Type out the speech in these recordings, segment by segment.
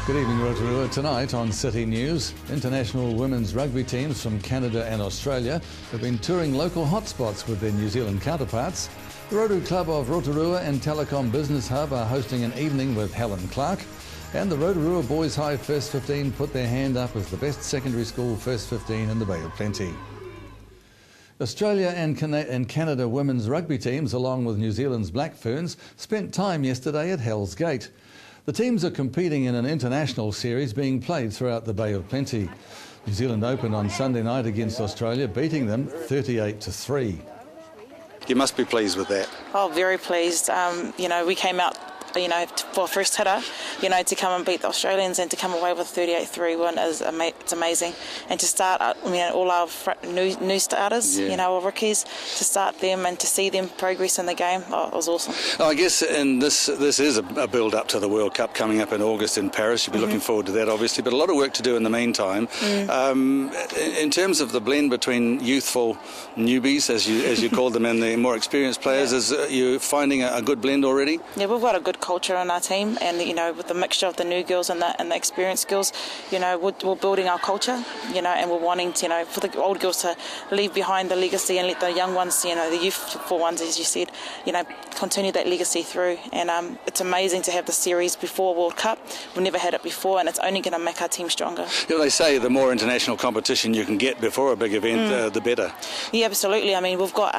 Good evening, Rotorua. Tonight on City News, international women's rugby teams from Canada and Australia have been touring local hotspots with their New Zealand counterparts. The Rotary Club of Rotorua and Telecom Business Hub are hosting an evening with Helen Clark. And the Rotorua Boys High First 15 put their hand up as the best secondary school First 15 in the Bay of Plenty. Australia and Canada women's rugby teams, along with New Zealand's Black Ferns, spent time yesterday at Hell's Gate. The teams are competing in an international series being played throughout the Bay of Plenty. New Zealand opened on Sunday night against Australia, beating them 38-3. You must be pleased with that. Oh, very pleased. We came out, for first hitter, to come and beat the Australians and to come away with 38-3 win it's amazing. And to start, all our new starters, our rookies, to start them and to see them progress in the game, it was awesome. I guess, and this is a build-up to the World Cup coming up in August in Paris. You'll be looking forward to that, obviously, but a lot of work to do in the meantime. In terms of the blend between youthful newbies, as you called them, and the more experienced players, is you finding a good blend already? Yeah, we've got a good culture in our team, and with the mixture of the new girls and the experienced girls, we're building our culture, and we're wanting to, for the old girls to leave behind the legacy and let the young ones, the youthful ones, as you said, continue that legacy through. And it's amazing to have the series before World Cup. We've never had it before, and it's only going to make our team stronger. They say the more international competition you can get before a big event, the better. Yeah, absolutely. I mean, we've got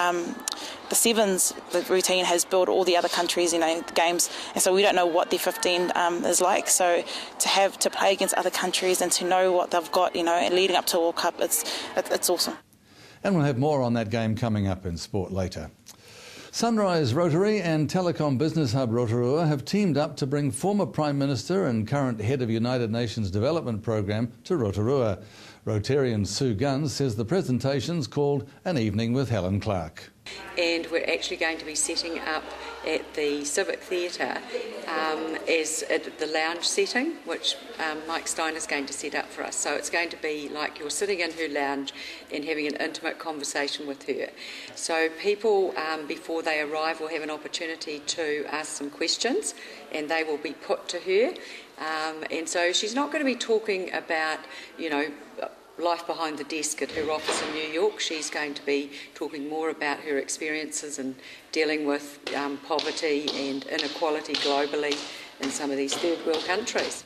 the sevens, the routine has built all the other countries, the games, and so we don't know what their 15 is like. So to play against other countries and to know what they've got, leading up to World Cup, it's awesome. And we'll have more on that game coming up in sport later. Sunrise Rotary and Telecom Business Hub Rotorua have teamed up to bring former Prime Minister and current head of United Nations Development Programme to Rotorua. Rotarian Sue Gunn says the presentation's called An Evening with Helen Clark. And we're actually going to be setting up at the Civic Theatre as the lounge setting, which Mike Stein is going to set up for us. So it's going to be like you're sitting in her lounge and having an intimate conversation with her. So people, before they arrive, will have an opportunity to ask some questions, and they will be put to her. And so she's not going to be talking about, life behind the desk at her office in New York. She's going to be talking more about her experiences and dealing with poverty and inequality globally in some of these third world countries.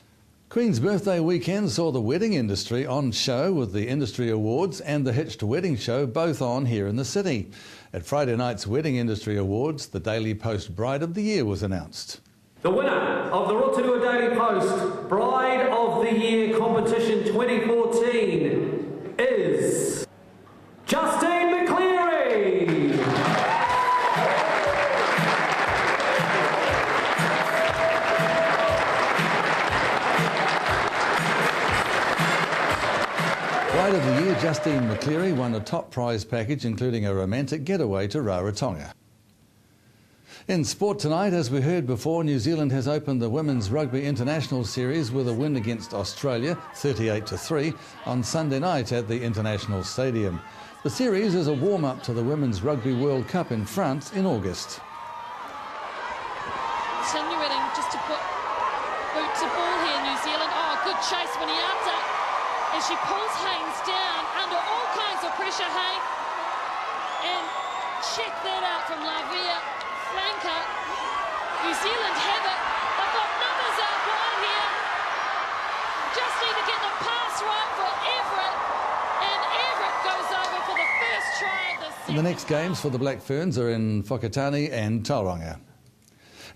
Queen's birthday weekend saw the wedding industry on show with the Industry Awards and the Hitched Wedding Show both on here in the city. At Friday night's Wedding Industry Awards, the Daily Post Bride of the Year was announced. The winner of the Rotorua Daily Post Bride of the Year Competition 2014 is Justine McCleary. Bride of the Year, Justine McCleary won a top prize package including a romantic getaway to Rarotonga. In sport tonight, as we heard before, New Zealand has opened the Women's Rugby International Series with a win against Australia, 38-3, on Sunday night at the International Stadium. The series is a warm-up to the Women's Rugby World Cup in France in August. Continuing just to put boot to ball here, New Zealand. Oh, good chase, Winiata, as she pulls Haynes down under all kinds of pressure, Haynes. And check that out from Lavia. Flanker. New Zealand have it. They've got numbers out wide here. Just need to get the pass right for Everett. And Everett goes over for the first try of the season. The next games for the Black Ferns are in Whakatane and Tauranga.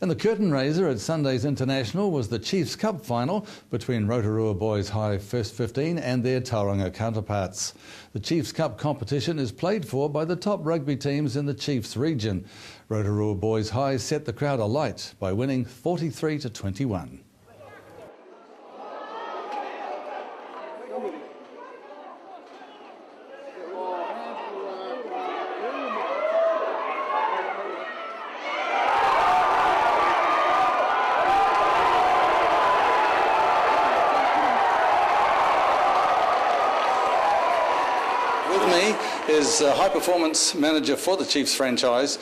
And the curtain raiser at Sunday's International was the Chiefs Cup final between Rotorua Boys High First 15 and their Tauranga counterparts. The Chiefs Cup competition is played for by the top rugby teams in the Chiefs region. Rotorua Boys High set the crowd alight by winning 43-21. With me is high performance manager for the Chiefs franchise,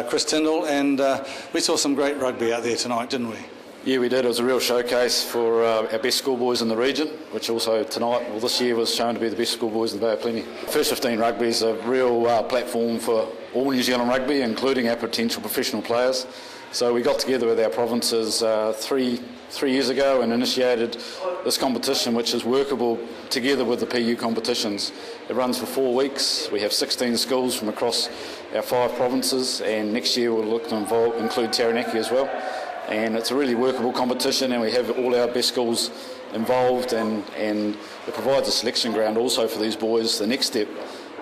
Chris Tyndall, and we saw some great rugby out there tonight, didn't we? Yeah, we did. It was a real showcase for our best schoolboys in the region, which also tonight, well, this year was shown to be the best schoolboys in the Bay of Plenty. First 15 Rugby is a real platform for all New Zealand rugby, including our potential professional players. So we got together with our provinces three years ago and initiated this competition, which is workable together with the PU competitions. It runs for 4 weeks. We have 16 schools from across our 5 provinces, and next year we'll look to include Taranaki as well. And it's a really workable competition, and we have all our best schools involved, and it provides a selection ground also for these boys. The next step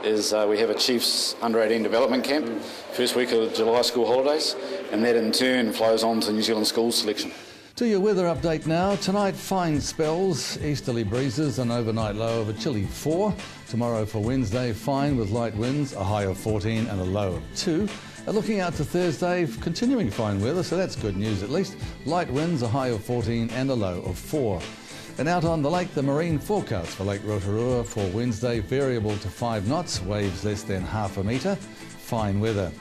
is we have a Chiefs Under-18 development camp, first week of the July school holidays, and that in turn flows on to New Zealand schools selection. To your weather update now. Tonight, fine spells, easterly breezes, an overnight low of a chilly 4. Tomorrow for Wednesday, fine with light winds, a high of 14 and a low of 2. Looking out to Thursday, continuing fine weather, so that's good news at least. Light winds, a high of 14 and a low of 4. And out on the lake, the marine forecast for Lake Rotorua for Wednesday, variable to 5 knots, waves less than half a metre, fine weather.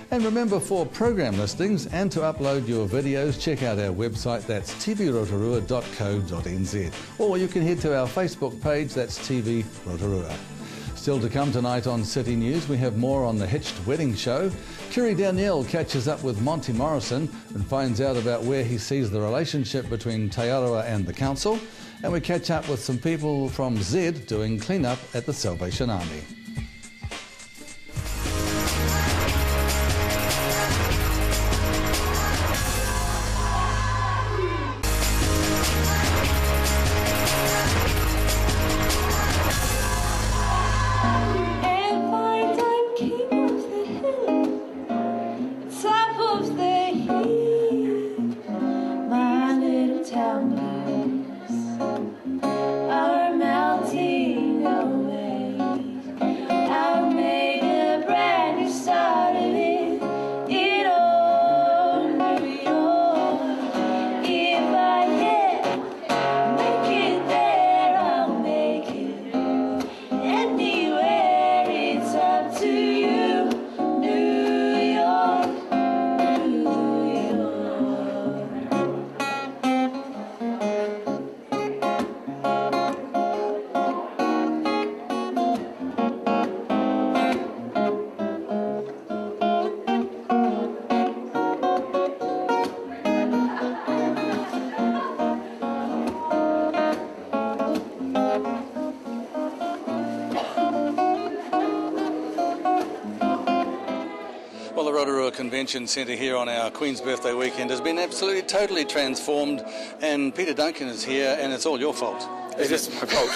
And remember, for program listings and to upload your videos, check out our website, that's tvrotorua.co.nz. Or you can head to our Facebook page, that's TV Rotorua. Still to come tonight on City News, we have more on the Hitched Wedding Show. Kiri Danielle catches up with Monty Morrison and finds out about where he sees the relationship between Te Arawa and the council. And we catch up with some people from Z doing clean-up at the Salvation Army. Well, the Rotorua Convention Centre here on our Queen's Birthday weekend has been absolutely, totally transformed, and Peter Duncan is here, and it's all your fault. It is my fault,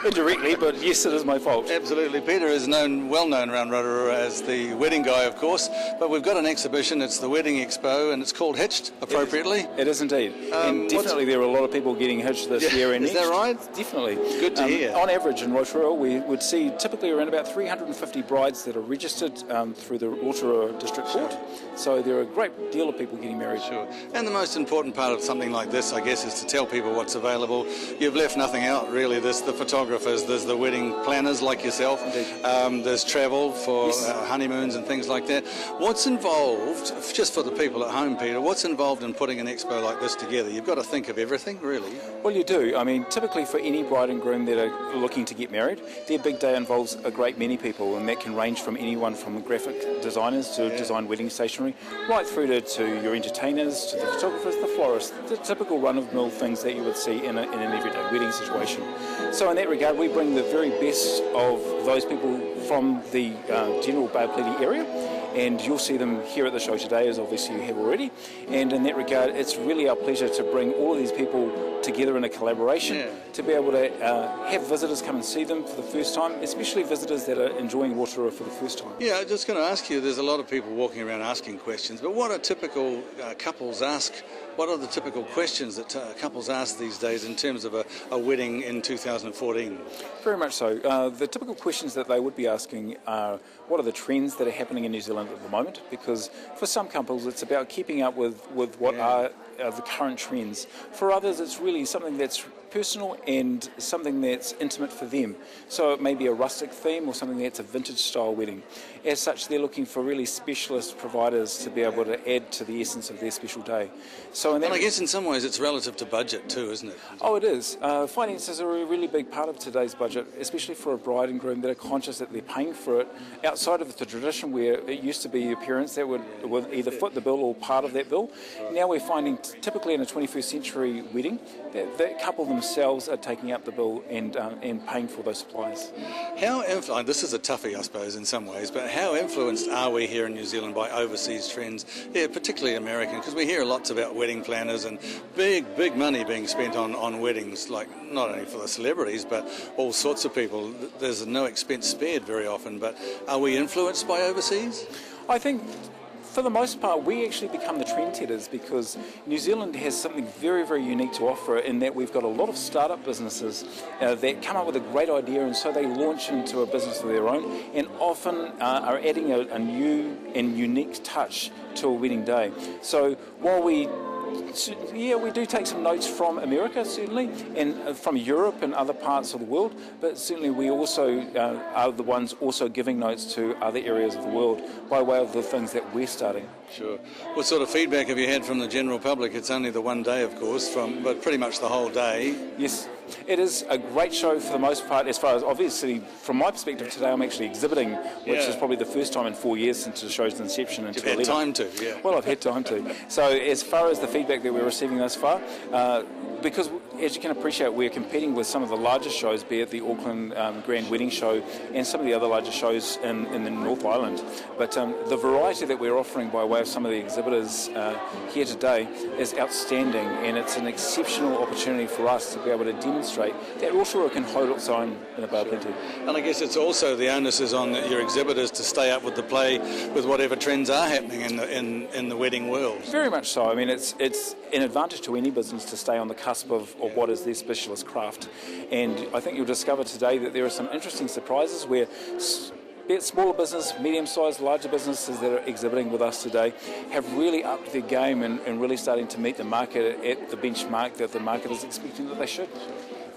indirectly, but yes, it is my fault. Absolutely. Peter is well known around Rotorua as the wedding guy, of course, but we've got an exhibition, it's the Wedding Expo, and it's called Hitched, appropriately. It is indeed. And definitely there are a lot of people getting hitched this year and next. Is that right? Definitely. Good to hear. On average in Rotorua, we would see typically around about 350 brides that are registered through the Rotorua District Court. So there are a great deal of people getting married. Sure. And the most important part of something like this, I guess, is to tell people what's available. You've left nothing out, really. There's the photographers, there's the wedding planners like yourself, there's travel for honeymoons and things like that. What's involved, just for the people at home, Peter, what's involved in putting an expo like this together? You've got to think of everything, really. Well, you do. I mean, typically for any bride and groom that are looking to get married, their big day involves a great many people, and that can range from anyone from graphic designers to design wedding stationery, right through to your entertainers, to the photographers, the florists, the typical run-of-the-mill things that you would see in an everyday wedding situation. So in that regard, we bring the very best of those people from the general Bay of Plenty area, and you'll see them here at the show today, as obviously you have already. And in that regard, it's really our pleasure to bring all of these people together in a collaboration to be able to have visitors come and see them for the first time, especially visitors that are enjoying Rotorua for the first time. Yeah, I'm just going to ask you, there's a lot of people walking around asking questions, but what are typical couples ask? What are the typical questions that couples ask these days in terms of a wedding in 2014? Very much so. The typical questions that they would be asking are, what are the trends that are happening in New Zealand at the moment? Because for some couples, it's about keeping up with what are the current trends. For others, it's really something that's personal and something that's intimate for them. So it may be a rustic theme or something that's a vintage style wedding. As such, they're looking for really specialist providers to be able to add to the essence of their special day. So, And I guess in some ways it's relative to budget too, isn't it? Oh, it is. Finances are a really big part of today's budget, especially for a bride and groom that are conscious that they're paying for it outside of the tradition where it used to be your parents that would either foot the bill or part of that bill. Now we're finding, typically in a 21st century wedding, that the couple themselves are taking up the bill and paying for those supplies. This is a toughie, I suppose, in some ways, but how influenced are we here in New Zealand by overseas trends, particularly American? Because we hear lots about wedding planners and big money being spent on weddings, like not only for the celebrities, but all sorts of people. There's no expense spared very often, but are we influenced by overseas? I think for the most part, we actually become the trendsetters because New Zealand has something very, very unique to offer in that we've got a lot of startup businesses that come up with a great idea, and so they launch into a business of their own and often are adding a new and unique touch to a wedding day. So while we do take some notes from America, certainly, and from Europe and other parts of the world, but certainly we also are the ones also giving notes to other areas of the world by way of the things that we're starting. Sure. What sort of feedback have you had from the general public? It's only the one day, of course, but pretty much the whole day. Yes, it is a great show for the most part, as far as, obviously, from my perspective today, I'm actually exhibiting, which is probably the first time in 4 years since the show's inception. You've had time to, yeah. Well, I've had time to. So as far as the feedback that we're receiving thus far, because as you can appreciate, we're competing with some of the largest shows, be it the Auckland Grand Wedding Show and some of the other larger shows in the North Island. But the variety that we're offering by way of some of the exhibitors here today is outstanding, and it's an exceptional opportunity for us to be able to demonstrate that Rotorua can hold its own in the Bay of Plenty. And I guess it's also the onus is on your exhibitors to stay up with the play with whatever trends are happening in the wedding world. Very much so. I mean, it's an advantage to any business to stay on the cusp of what is their specialist craft. And I think you'll discover today that there are some interesting surprises where be it smaller business, medium-sized, larger businesses that are exhibiting with us today have really upped their game and really starting to meet the market at the benchmark that the market is expecting that they should.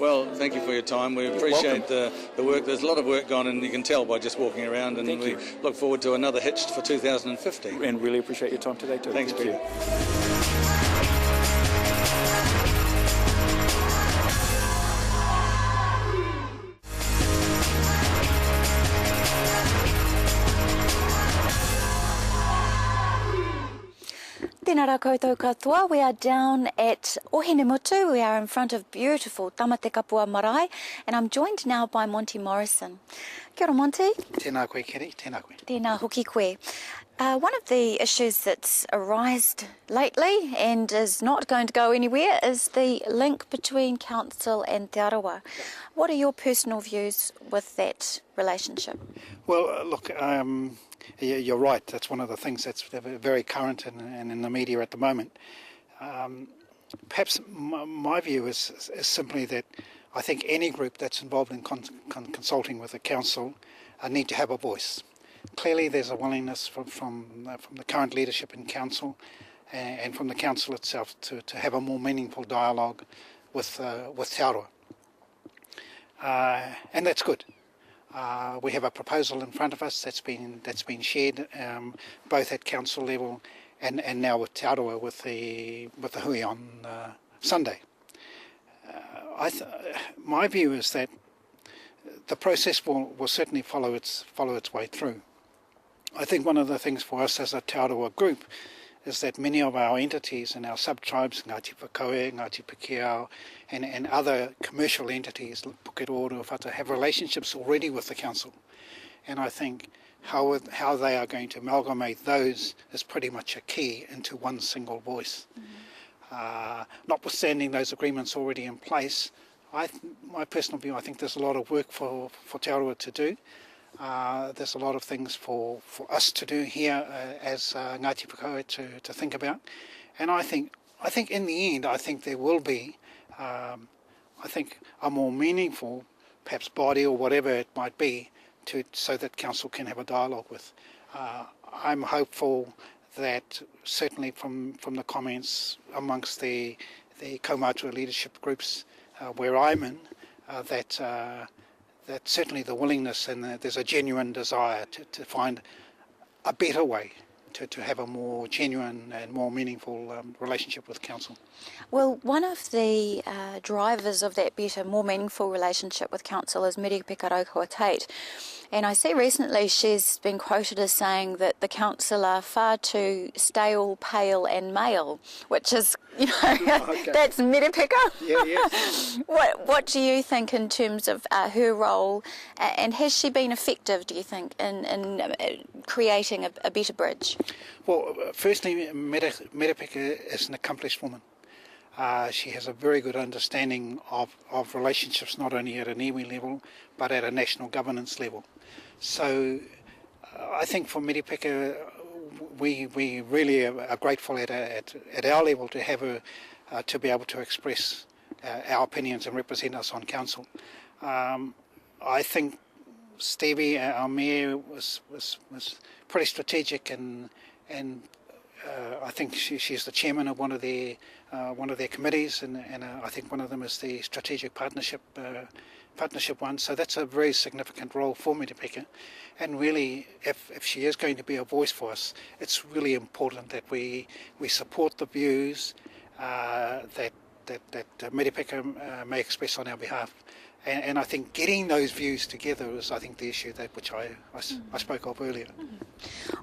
Well, thank you for your time. We appreciate the work. There's a lot of work gone, and you can tell by just walking around, and we look forward to another Hitched for 2015. And really appreciate your time today too. Thanks, Thank you. Tēnā rā koutou katoa. We are down at Ohinemutu. We are in front of beautiful Tamate Kapua Marae, and I'm joined now by Monty Morrison. Kia ora, Monty. Tēnā koe, Kerry. Tēnā koe. Tēnā hoki koe. One of the issues that's arisen lately and is not going to go anywhere is the link between council and Te Arawa. What are your personal views with that relationship? Well, look, you're right. That's one of the things that's very current and in the media at the moment. Perhaps my view is simply that I think any group that's involved in consulting with the council need to have a voice. Clearly, there's a willingness from the current leadership in council and from the council itself to have a more meaningful dialogue with Te Arawa. And that's good. We have a proposal in front of us that's been shared both at council level and now with Te Arawa with the hui on Sunday. My view is that the process will certainly follow its way through. I think one of the things for us as a Te Arawa group is that many of our entities and our sub-tribes, Ngāti Whakaue, Ngāti Pakeao, and other commercial entities, Pukeroa, Whata, have relationships already with the council. And I think how they are going to amalgamate those is pretty much a key into one single voice. Mm-hmm. Notwithstanding those agreements already in place, my personal view, I think there's a lot of work for Te Arawa to do. There's a lot of things for us to do here as Ngāti Whakaue to think about, and I think in the end, I think there will be, I think a more meaningful, perhaps body or whatever it might be, so that council can have a dialogue with. I'm hopeful that certainly from the comments amongst the Kaumātua leadership groups where I'm in, that certainly the willingness and there's a genuine desire to find a better way to have a more genuine and more meaningful relationship with Council. Well, one of the drivers of that better, more meaningful relationship with Council is Merepeka Raukua Tate. And I see recently she's been quoted as saying that the council are far too stale, pale and male, which is, okay. That's Merepeka. Yeah. What do you think in terms of her role, and has she been effective, do you think, in creating a better bridge? Well, firstly, Merepeka is an accomplished woman. She has a very good understanding of relationships, not only at an iwi level, but at a national governance level. So I think for Merepeka, we really are grateful at our level to have her to be able to express our opinions and represent us on council. I think Stevie, our mayor, was pretty strategic, and I think she's the chairman of one of their committees, and I think one of them is the strategic partnership one. So that's a very significant role for Merepeka. And really, if she is going to be a voice for us, it's really important that we support the views that Merepeka may express on our behalf. And I think getting those views together is, I think, the issue which I spoke of earlier.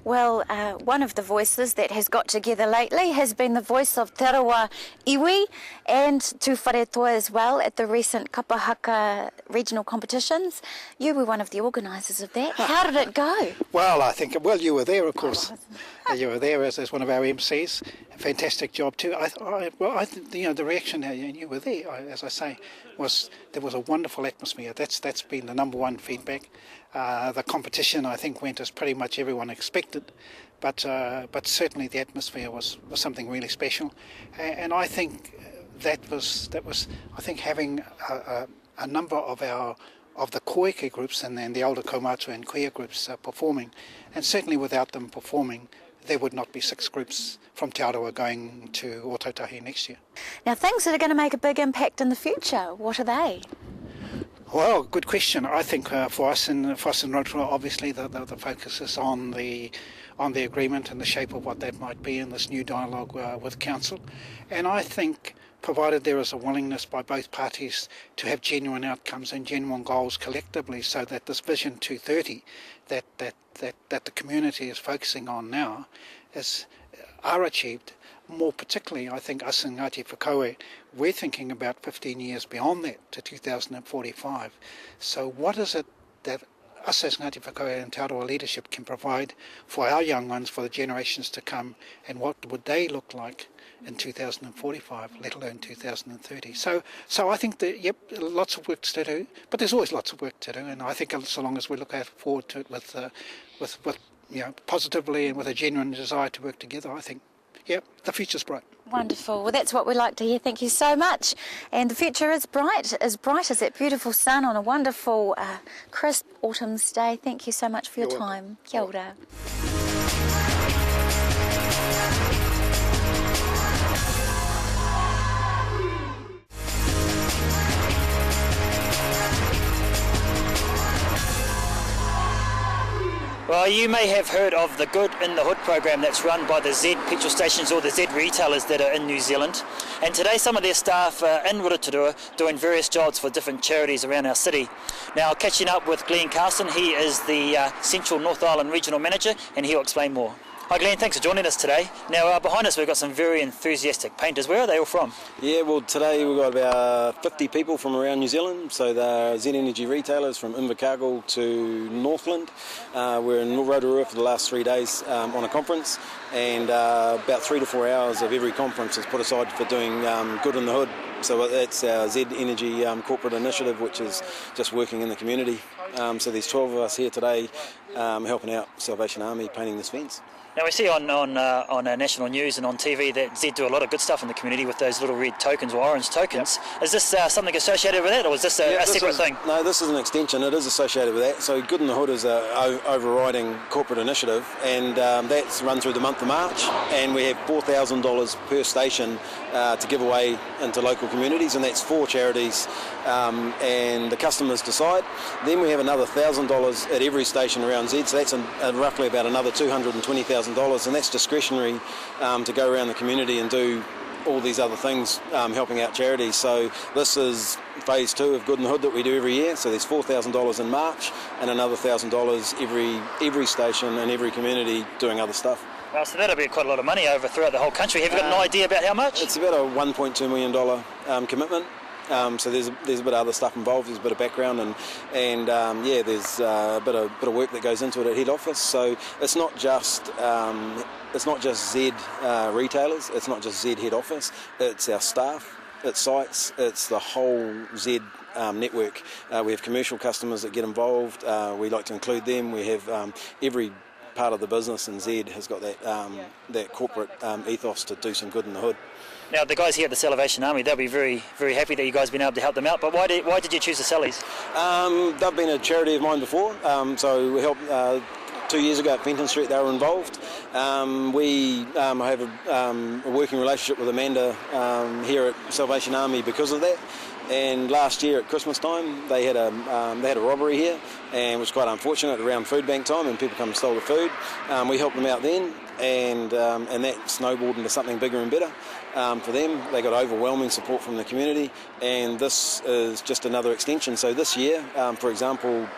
Well, one of the voices that has got together lately has been the voice of Te Arawa Iwi and Tūwharetoa as well at the recent Kapahaka regional competitions. You were one of the organisers of that. How did it go? Well, I think, you were there, of course. You were there as one of our MCs. Fantastic job too. The reaction, and you were there, as I say, was there was a wonderful atmosphere. That's been the number one feedback. The competition, I think, went as pretty much everyone expected, but certainly the atmosphere was something really special, and I think that was I think having a number of the koike groups and then the older Kaumātua and Kuia groups performing, and certainly without them performing, there would not be 6 groups from Te Arawa going to Ōtautahi next year. Now, things that are going to make a big impact in the future, what are they? Well, good question. I think for us in Rotorua, obviously the focus is on the agreement and the shape of what that might be in this new dialogue with Council. And I think, provided there is a willingness by both parties to have genuine outcomes and genuine goals collectively, so that this Vision 230 that the community is focusing on now are achieved. More particularly, I think us in Ngāti Whakaue, we're thinking about 15 years beyond that to 2045. So what is it that us as Ngāti Whakaue and Te Arawa leadership can provide for our young ones, for the generations to come, and what would they look like in 2045, let alone 2030. So I think that, lots of work to do, but there's always lots of work to do, and I think so long as we look forward to it with positively and with a genuine desire to work together, I think, the future's bright. Wonderful. Well, that's what we like to hear. Thank you so much. And the future is bright as that beautiful sun on a wonderful, crisp autumn's day. Thank you so much for your time. Kia ora. Well, you may have heard of the Good in the Hood program that's run by the Z petrol stations or the Z retailers that are in New Zealand. And today some of their staff are in Rotorua doing various jobs for different charities around our city. Now, catching up with Glenn Carson, he is the Central North Island Regional Manager, and he'll explain more. Hi Glenn, thanks for joining us today. Now behind us we've got some very enthusiastic painters. Where are they all from? Yeah, well today we've got about 50 people from around New Zealand. So they're Z Energy retailers from Invercargill to Northland. We're in Rotorua for the last 3 days on a conference, and about 3 to 4 hours of every conference is put aside for doing Good in the Hood. So that's our Z Energy corporate initiative, which is just working in the community. So there's 12 of us here today helping out Salvation Army painting this fence. Now we see on national news and on TV that Z do a lot of good stuff in the community with those little red tokens or orange tokens. Yep. Is this something associated with that, or is this a separate thing? No, this is an extension. It is associated with that. So Good in the Hood is an overriding corporate initiative, and that's run through the month month of March, and we have $4,000 per station to give away into local communities, and that's 4 charities, and the customers decide. Then we have another $1,000 at every station around Z, so that's roughly about another $220,000, and that's discretionary to go around the community and do all these other things, helping out charities. So this is phase 2 of Good in the Hood that we do every year. So there's $4,000 in March and another $1,000 every station and every community doing other stuff. Well, so that'll be quite a lot of money throughout the whole country. Have you got an idea about how much? It's about a $1.2 million commitment. So there's a bit of other stuff involved. There's a bit of background and there's a bit of work that goes into it at head office. So it's not just Z retailers. It's not just Z head office. It's our staff. It's sites. It's the whole Z network. We have commercial customers that get involved. We like to include them. We have every part of the business in Z has got that corporate ethos to do some good in the hood. Now, the guys here at the Salvation Army, they'll be very, very happy that you guys have been able to help them out. But why did you choose the Sallies? They've been a charity of mine before, so we helped 2 years ago at Fenton Street. They were involved. We have a working relationship with Amanda here at Salvation Army because of that. And last year at Christmas time, they had a robbery here, and it was quite unfortunate around food bank time, and people come and stole the food. We helped them out then, and that snowballed into something bigger and better for them. They got overwhelming support from the community, and this is just another extension. So this year, for example,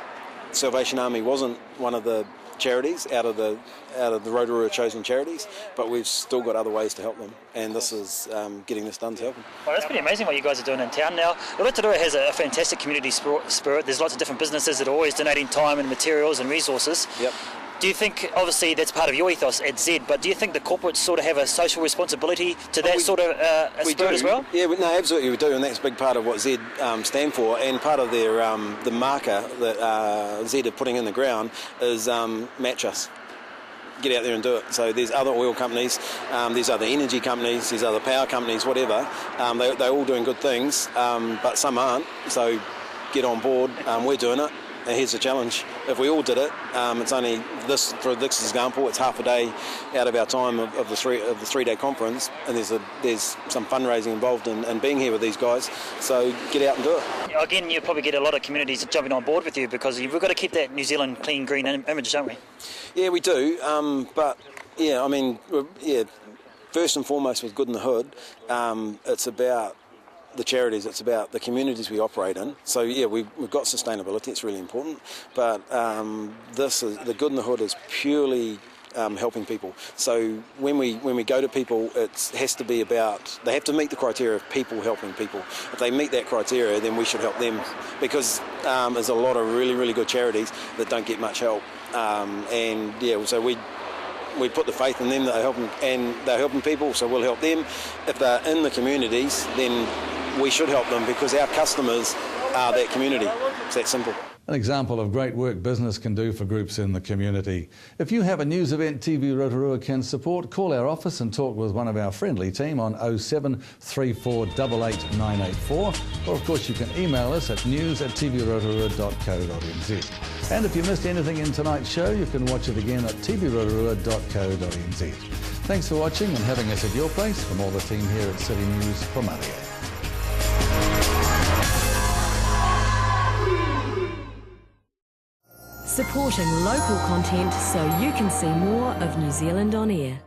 Salvation Army wasn't one of the charities out of the Rotorua chosen charities, but we've still got other ways to help them, and this is getting this done to help them. Well, that's pretty amazing what you guys are doing in town now. Rotorua has a fantastic community spirit. There's lots of different businesses that are always donating time and materials and resources. Yep. Do you think, obviously that's part of your ethos at Z, but do you think the corporates sort of have a social responsibility to that sort of spirit as well? Yeah, no, absolutely we do, and that's a big part of what Z stand for, and part of their the marker that Z are putting in the ground is match us. Get out there and do it. So there's other oil companies, there's other energy companies, there's other power companies, whatever. They're all doing good things, but some aren't. So get on board. We're doing it. And here's the challenge. If we all did it, it's only this. For this example, it's half a day out of our time of the 3-day conference, and there's some fundraising involved in being here with these guys. So get out and do it. Again, you probably get a lot of communities jumping on board with you because we've got to keep that New Zealand clean, green image, don't we? Yeah, we do. But yeah, I mean, first and foremost with Good in the Hood, it's about the charities, it's about the communities we operate in. So yeah, we've got sustainability, it's really important, but the Good in the Hood is purely helping people. So when we go to people, it has to be about, they have to meet the criteria of people helping people. If they meet that criteria, then we should help them, because there's a lot of really, really good charities that don't get much help. And yeah, so we put the faith in them that they're helping people, so we'll help them. If they're in the communities, then we should help them, because our customers are that community. It's that simple. An example of great work business can do for groups in the community. If you have a news event TV Rotorua can support, call our office and talk with one of our friendly team on 0734 88 984, or of course you can email us at news@tvrotorua.co.nz. And if you missed anything in tonight's show, you can watch it again at tvrotorua.co.nz. Thanks for watching and having us at your place. From all the team here at City News, Pomalia. Supporting local content so you can see more of New Zealand on air.